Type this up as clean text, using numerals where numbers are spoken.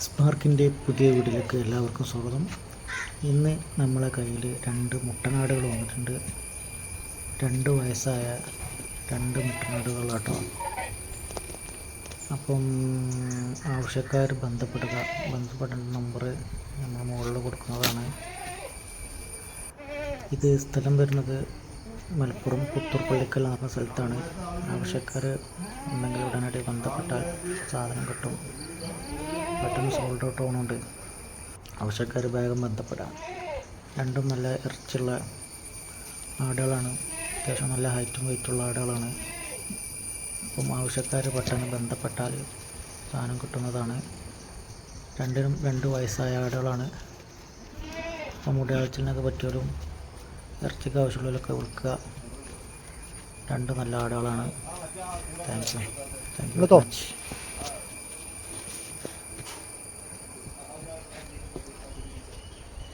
സ്പാർക്കിൻ്റെ പുതിയ വീഡിയോയിലേക്ക് എല്ലാവർക്കും സ്വാഗതം. ഇന്ന് നമ്മളെ കയ്യിൽ 2 മുട്ടനാടുകൾ വന്നിട്ടുണ്ട്. 2 വയസ്സായ 2 മുട്ടനാടുകളാട്ടോ. അപ്പം ആവശ്യക്കാർ ബന്ധപ്പെടേണ്ട നമ്പർ നമ്മൾ മുകളിൽ കൊടുക്കുന്നതാണ്. ഇത് സ്ഥലം വരുന്നത് മലപ്പുറം പുത്തൂർ പള്ളിക്കൽ എന്ന് പറഞ്ഞ സ്ഥലത്താണ്. ആവശ്യക്കാർ ഉണ്ടെങ്കിൽ ഉടനടി ബന്ധപ്പെട്ടാൽ സാധനം കിട്ടും. പെട്ടെന്ന് സോൾഡ് ഔട്ട് ആവുന്നുണ്ട്. ആവശ്യക്കാർ വേഗം ബന്ധപ്പെടാം. 2 നല്ല ഇറച്ചിയുള്ള ആടുകളാണ്. അത്യാവശ്യം നല്ല ഹൈറ്റും വെയിറ്റുള്ള ആടുകളാണ്. അപ്പം ആവശ്യക്കാർ പെട്ടെന്ന് ബന്ധപ്പെട്ടാൽ സാധനം കിട്ടുന്നതാണ്. 2നും 2 വയസ്സായ ആടുകളാണ്. അപ്പം മുടിയാഴ്ചലിനൊക്കെ പറ്റിയാലും ഇറച്ചിക്ക് ആവശ്യമുള്ളവരൊക്കെ വിൽക്കുക. 2 നല്ല ആടുകളാണ്. Thank you much.